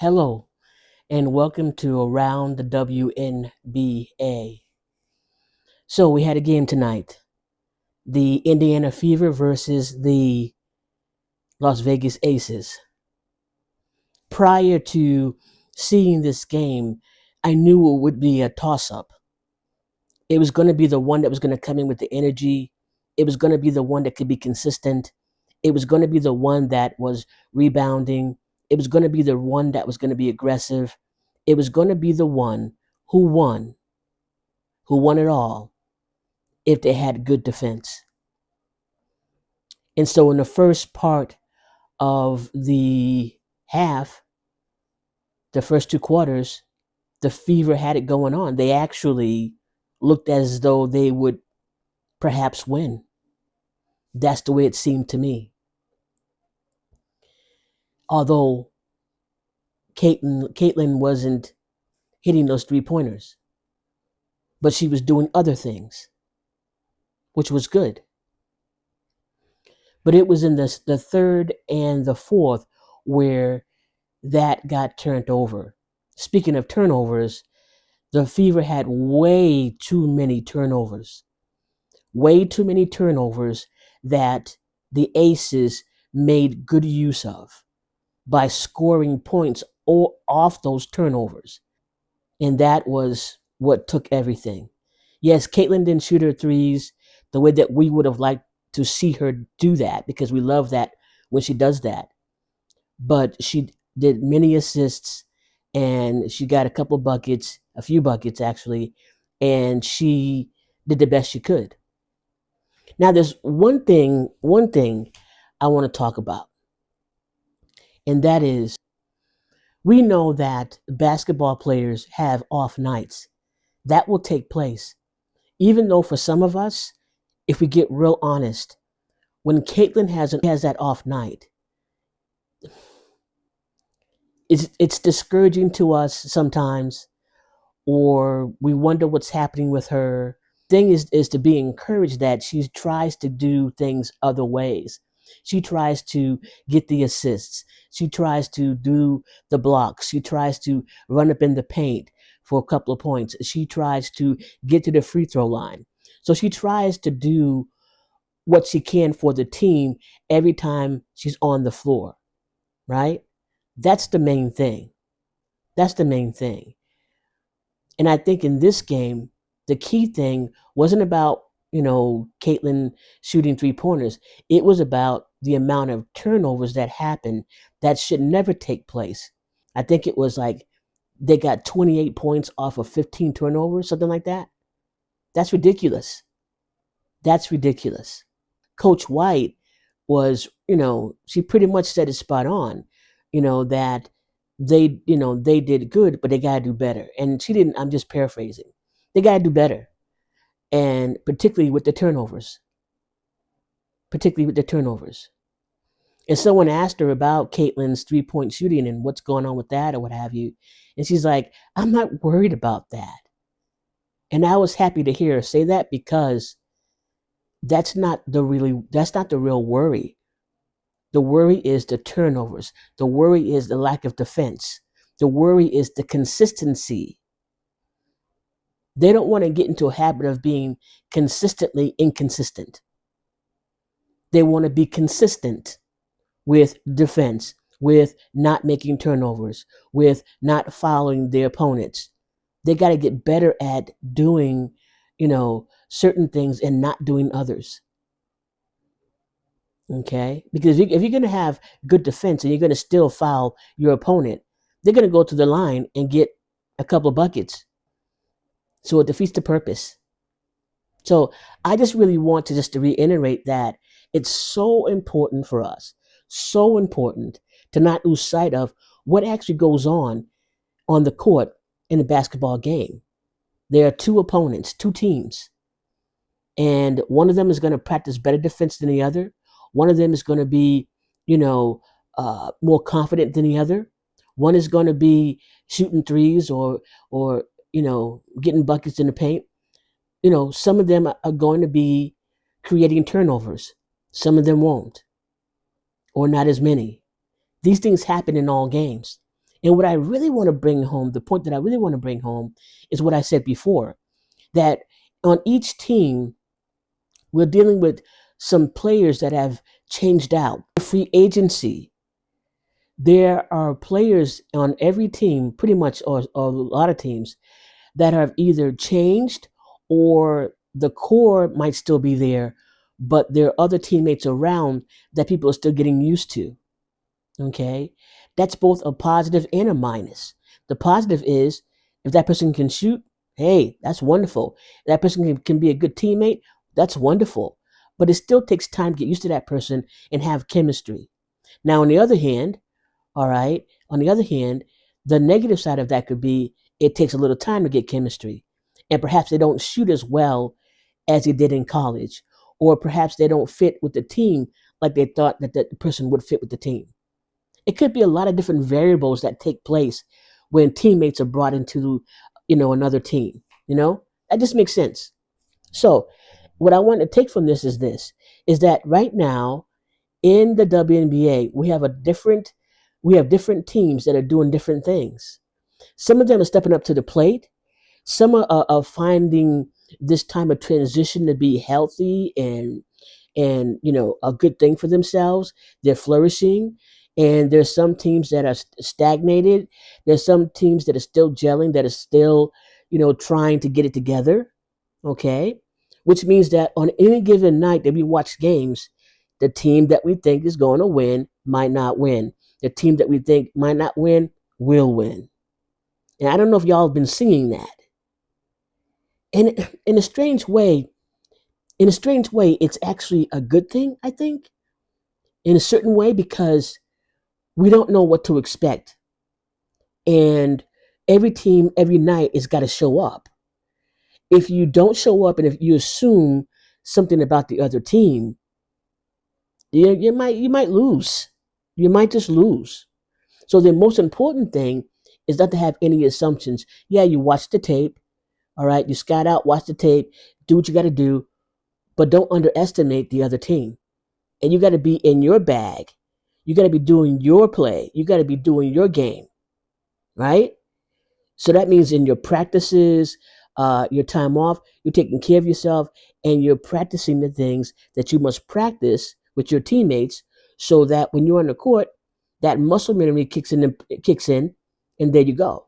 Hello, and welcome to Around the WNBA. So, we had a game tonight, the Indiana Fever versus the Las Vegas Aces. Prior to seeing this game, I knew it would be a toss up. It was going to be the one that was going to come in with the energy, it was going to be the one that could be consistent, it was going to be the one that was rebounding, it was going to be the one that was going to be aggressive, it was going to be the one who won it all if they had good defense. And so in the first part of the half, the first two quarters, the Fever had it going on. They actually looked as though they would perhaps win. That's the way it seemed to me. Although Caitlin wasn't hitting those 3-pointers, but she was doing other things, which was good. But it was in the third and the fourth where that got turned over. Speaking of turnovers, the Fever had way too many turnovers. Way too many turnovers that the Aces made good use of by scoring points off those turnovers. And that was what took everything. Yes, Caitlin didn't shoot her threes the way that we would have liked to see her do that, because we love that when she does that. But she did many assists, and she got a few buckets actually, and she did the best she could. Now there's one thing I want to talk about, and that is, we know that basketball players have off nights. That will take place. Even though for some of us, if we get real honest, when Caitlin has that off night, it's discouraging to us sometimes, or we wonder what's happening with her. Thing is to be encouraged that she tries to do things other ways. She tries to get the assists. She tries to do the blocks. She tries to run up in the paint for a couple of points. She tries to get to the free throw line. So she tries to do what she can for the team every time she's on the floor, right? That's the main thing. That's the main thing. And I think in this game, the key thing wasn't about, Caitlin shooting 3-pointers. It was about the amount of turnovers that happened that should never take place. I think it was like they got 28 points off of 15 turnovers, something like that. That's ridiculous. That's ridiculous. Coach White was, she pretty much said it spot on, that they did good, but they got to do better. And she didn't, I'm just paraphrasing. They got to do better. And particularly with the turnovers. And someone asked her about Caitlin's 3-point shooting and what's going on with that or what have you. And she's like, I'm not worried about that. And I was happy to hear her say that, because that's not the real worry. The worry is the turnovers. The worry is the lack of defense. The worry is the consistency. They don't want to get into a habit of being consistently inconsistent. They want to be consistent with defense, with not making turnovers, with not following their opponents. They got to get better at doing, certain things and not doing others. Okay? Because if you're going to have good defense and you're going to still foul your opponent, they're going to go to the line and get a couple of buckets. So it defeats the purpose. So I just really want to reiterate that it's so important for us, so important to not lose sight of what actually goes on the court in a basketball game. There are two opponents, two teams, and one of them is going to practice better defense than the other. One of them is going to be, more confident than the other. One is going to be shooting threes or getting buckets in the paint. Some of them are going to be creating turnovers. Some of them won't, or not as many. These things happen in all games. And what I really want to bring home, the point that I really want to bring home, is what I said before, that on each team, we're dealing with some players that have changed out. Free agency, there are players on every team, pretty much, or a lot of teams, that have either changed or the core might still be there, but there are other teammates around that people are still getting used to. Okay. That's both a positive and a minus. The positive is if that person can shoot, hey, that's wonderful. If that person can be a good teammate, that's wonderful. But it still takes time to get used to that person and have chemistry. Now, on the other hand, all right, on the other hand, the negative side of that could be it takes a little time to get chemistry. And perhaps they don't shoot as well as they did in college. Or perhaps they don't fit with the team like they thought that the person would fit with the team. It could be a lot of different variables that take place when teammates are brought into, another team. That just makes sense. So, what I want to take from this is that right now in the WNBA we have different teams that are doing different things. Some of them are stepping up to the plate. Some are finding this time of transition to be healthy and a good thing for themselves. They're flourishing, and there's some teams that are stagnated. There's some teams that are still gelling, that are still trying to get it together. Okay, which means that on any given night that we watch games, the team that we think is going to win might not win. The team that we think might not win will win. And I don't know if y'all have been seeing that. And in a strange way, it's actually a good thing, I think, in a certain way, because we don't know what to expect. And every team, every night, has got to show up. If you don't show up and if you assume something about the other team, you might lose. You might just lose. So the most important thing is not to have any assumptions. Yeah, you watch the tape, all right, you scout out, watch the tape, do what you got to do, but don't underestimate the other team. And you got to be in your bag. You got to be doing your play. You got to be doing your game, right? So that means in your practices, your time off, you're taking care of yourself and you're practicing the things that you must practice with your teammates so that when you're on the court, that muscle memory kicks in, and there you go,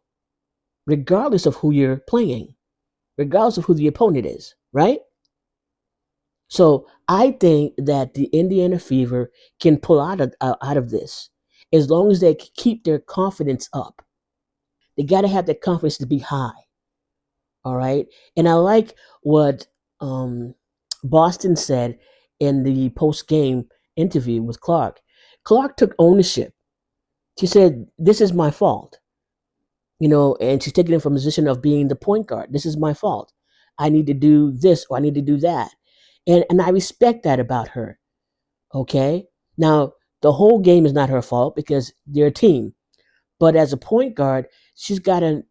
regardless of who you're playing, regardless of who the opponent is, right? So I think that the Indiana Fever can pull out of this as long as they keep their confidence up. They got to have that confidence to be high. All right. And I like what um, Boston said in the post game interview with Clark. Clark took ownership. She said, "This is my fault." And she's taking it from a position of being the point guard. This is my fault. I need to do this or I need to do that. And I respect that about her. Okay. Now, the whole game is not her fault because they're a team. But as a point guard, she's got to,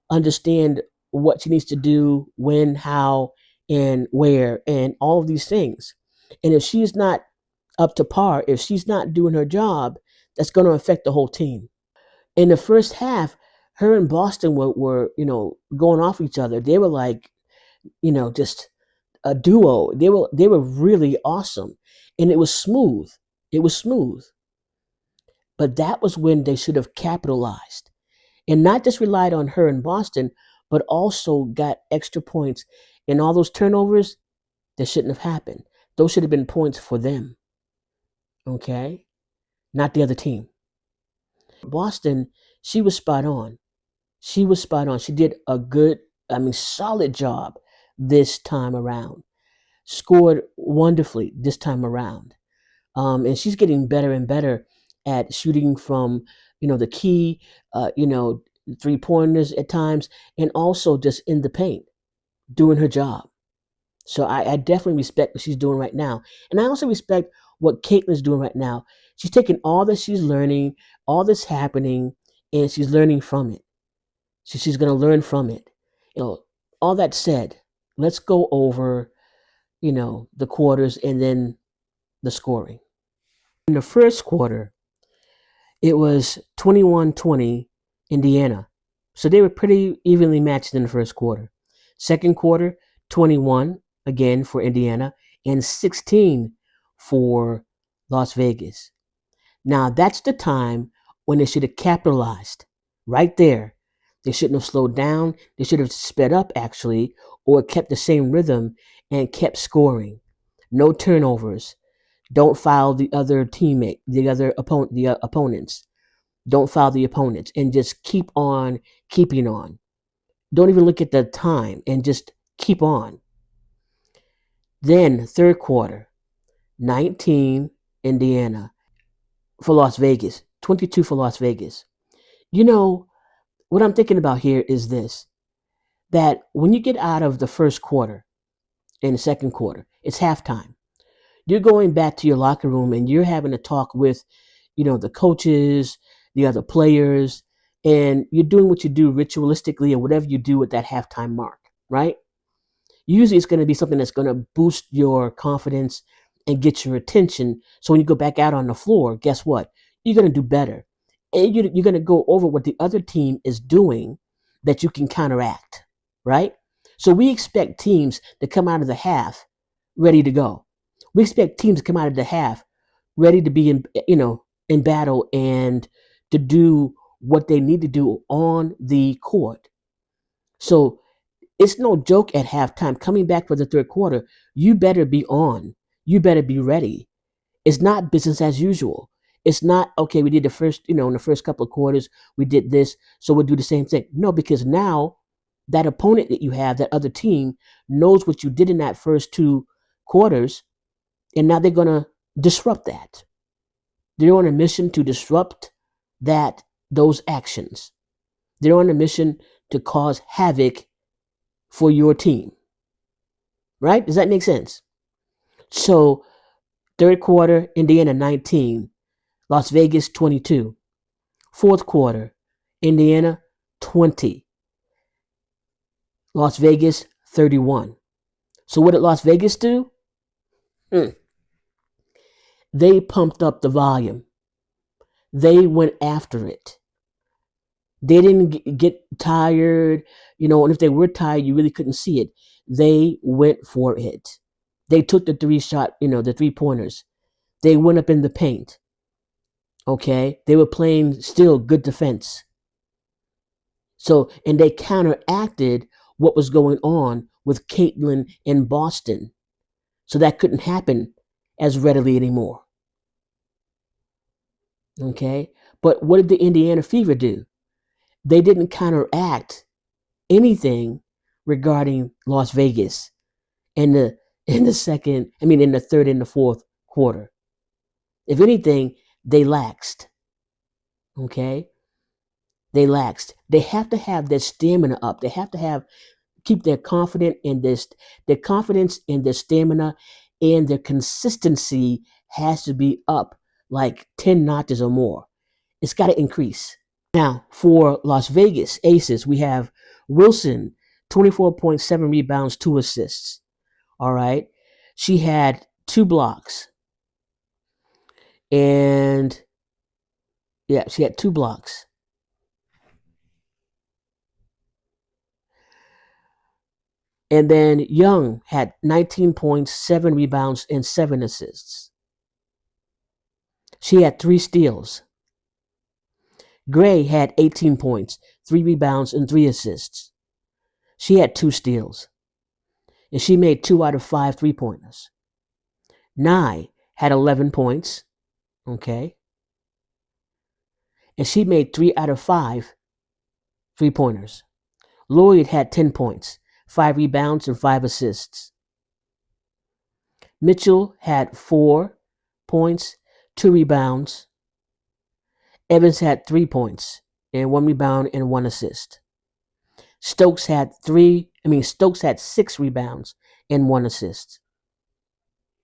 understand what she needs to do, when, how, and where, and all of these things. And if she's not up to par, if she's not doing her job, that's going to affect the whole team. In the first half, her and Boston were going off each other. They were like, just a duo. They were really awesome, and it was smooth. It was smooth. But that was when they should have capitalized and not just relied on her in Boston, but also got extra points. And all those turnovers that shouldn't have happened. Those should have been points for them. Okay, not the other team. Boston, she was spot on. She was spot on. She did a good, solid job this time around. Scored wonderfully this time around. And she's getting better and better at shooting from, the key, 3 pointers at times, and also just in the paint, doing her job. So I definitely respect what she's doing right now. And I also respect what Caitlin's doing right now. She's taking all that she's learning, all that's happening, and she's learning from it. She's going to learn from it. All that said, let's go over, the quarters and then the scoring. In the first quarter, It was 21-20 Indiana. So they were pretty evenly matched in the first quarter. Second quarter, 21 again for Indiana and 16 for Las Vegas. Now that's the time when they should have capitalized. Right there. They shouldn't have slowed down. They should have sped up actually, or kept the same rhythm and kept scoring. No turnovers. Don't foul the other teammate, the opponents. Don't foul the opponents, and just keep on keeping on. Don't even look at the time, and just keep on. Then third quarter, 19 Indiana for Las Vegas, 22 for Las Vegas. You know, what I'm thinking about here is this, that when you get out of the first quarter and the second quarter, it's halftime. You're going back to your locker room and you're having a talk with, the coaches, the other players, and you're doing what you do ritualistically or whatever you do at that halftime mark, right? Usually it's going to be something that's going to boost your confidence and get your attention. So when you go back out on the floor, guess what? You're going to do better. And you're going to go over what the other team is doing that you can counteract, right? So we expect teams to come out of the half ready to go. We expect teams to come out of the half ready to be in battle and to do what they need to do on the court. So it's no joke at halftime. Coming back for the third quarter, you better be on. You better be ready. It's not business as usual. It's not, okay, we did the first, in the first couple of quarters, we did this, so we'll do the same thing. No, because now that opponent that you have, that other team, knows what you did in that first two quarters, and now they're going to disrupt that. They're on a mission to disrupt those actions. They're on a mission to cause havoc for your team. Right? Does that make sense? So, third quarter, Indiana 19, Las Vegas 22. Fourth quarter, Indiana 20, Las Vegas 31. So, what did Las Vegas do? They pumped up the volume. They went after it. They didn't get tired, and if they were tired, you really couldn't see it. They went for it. They took the the 3 pointers. They went up in the paint. Okay? They were playing still good defense. So, and they counteracted what was going on with Caitlin in Boston. So that couldn't happen as readily anymore. Okay? But what did the Indiana Fever do? They didn't counteract anything regarding Las Vegas in the third and the fourth quarter. If anything, they laxed. Okay? They laxed. They have to have their stamina up. They have to keep their confidence in this, their confidence in their stamina, and their consistency has to be up like 10 notches or more. It's got to increase. Now, for Las Vegas Aces, we have Wilson, 24.7 rebounds, 2 assists. All right. She had 2 blocks. And yeah, she had 2 blocks. And then Young had 19 points, 7 rebounds, and 7 assists. She had 3 steals. Gray had 18 points, 3 rebounds, and 3 assists. She had 2 steals. And she made 2 out of 5 3-pointers. Nye had 11 points. Okay. And she made 3 out of 5 3-pointers. Lloyd had 10 points, 5 rebounds, and 5 assists. Mitchell had 4 points, 2 rebounds. Evans had 3 points and 1 rebound and 1 assist. Stokes had 6 rebounds and 1 assist.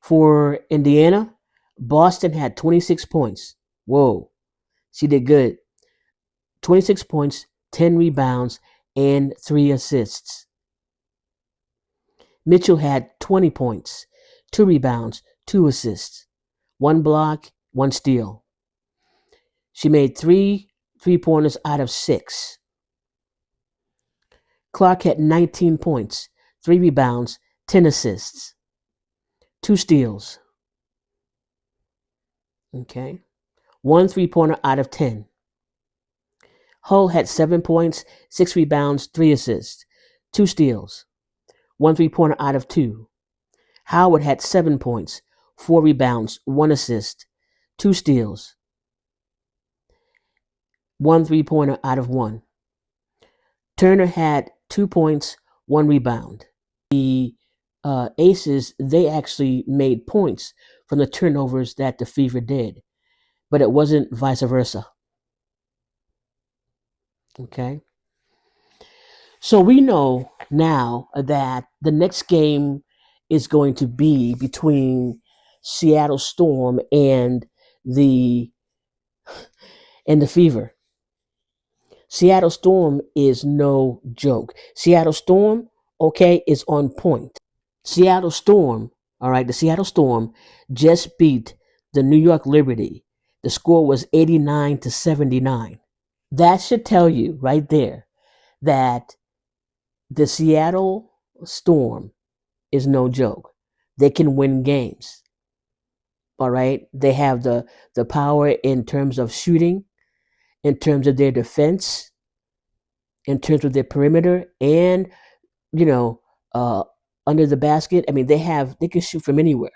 For Indiana, Boston had 26 points. Whoa, she did good. 26 points, 10 rebounds, and 3 assists. Mitchell had 20 points, 2 rebounds, 2 assists, 1 block, 1 steal. She made 3 3-pointers out of 6. Clark had 19 points, 3 rebounds, 10 assists, 2 steals. Okay. 1 3-pointer out of 10. Hull had 7 points, 6 rebounds, 3 assists, 2 steals. 1 3-pointer out of 2. Howard had 7 points, 4 rebounds, 1 assist, 2 steals. 1 3-pointer out of 1. Turner had 2 points, 1 rebound. The Aces, they actually made points from the turnovers that the Fever did, but it wasn't vice versa. Okay. So we know now that the next game is going to be between Seattle Storm the and the Fever. Seattle Storm is no joke. Seattle Storm, okay, is on point. Seattle Storm, all right, the Seattle Storm just beat the New York Liberty. The score was 89-79. That should tell you right there that the Seattle Storm is no joke. They can win games. All right. They have the power in terms of shooting, in terms of their defense, in terms of their perimeter, and you know, uh, under the basket. I mean, they can shoot from anywhere.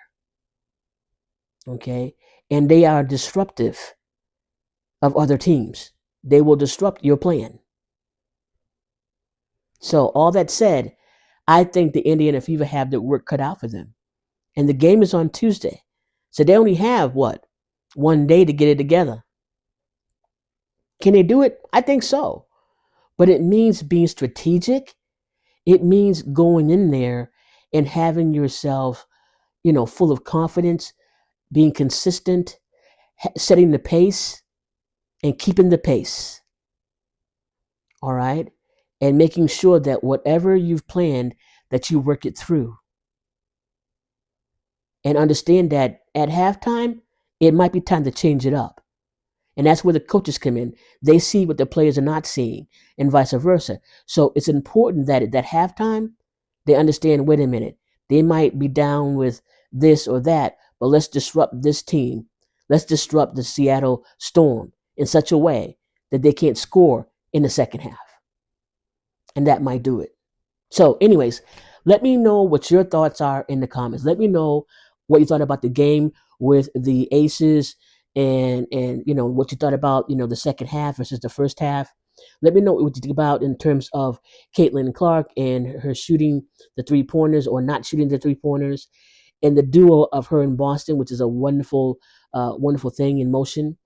Okay, and they are disruptive of other teams. They will disrupt your plan. So all that said, I think the Indiana Fever have their work cut out for them. And the game is on Tuesday. So they only have what? One day to get it together. Can they do it? I think so. But it means being strategic. It means going in there and having yourself, full of confidence, being consistent, setting the pace and keeping the pace. All right? And making sure that whatever you've planned that you work it through. And understand that at halftime, it might be time to change it up. And that's where the coaches come in. They see what the players are not seeing, and vice versa. So it's important that at that halftime, they understand, wait a minute, they might be down with this or that, but let's disrupt this team. Let's disrupt the Seattle Storm in such a way that they can't score in the second half. And that might do it. So, anyways, let me know what your thoughts are in the comments. Let me know what you thought about the game with the Aces and what you thought about the second half versus the first half. Let me know what you think about in terms of Caitlin Clark and her shooting the 3-pointers or not shooting the 3-pointers, and the duo of her in Boston, which is a wonderful, wonderful thing in motion.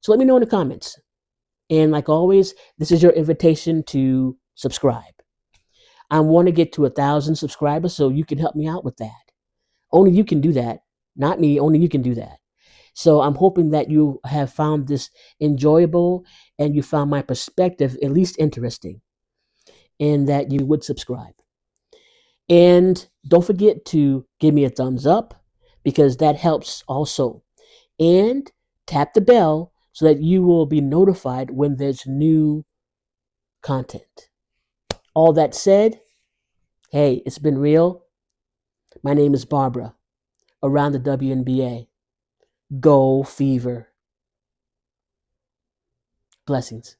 So let me know in the comments. And like always, this is your invitation to subscribe. I want to get to 1,000 subscribers, so you can help me out with that. Only you can do that, not me. Only you can do that. So I'm hoping that you have found this enjoyable and you found my perspective at least interesting, and that you would subscribe. And don't forget to give me a thumbs up, because that helps also. And tap the bell so that you will be notified when there's new content. All that said, hey, it's been real. My name is Barbara, around the WNBA. Go Fever. Blessings.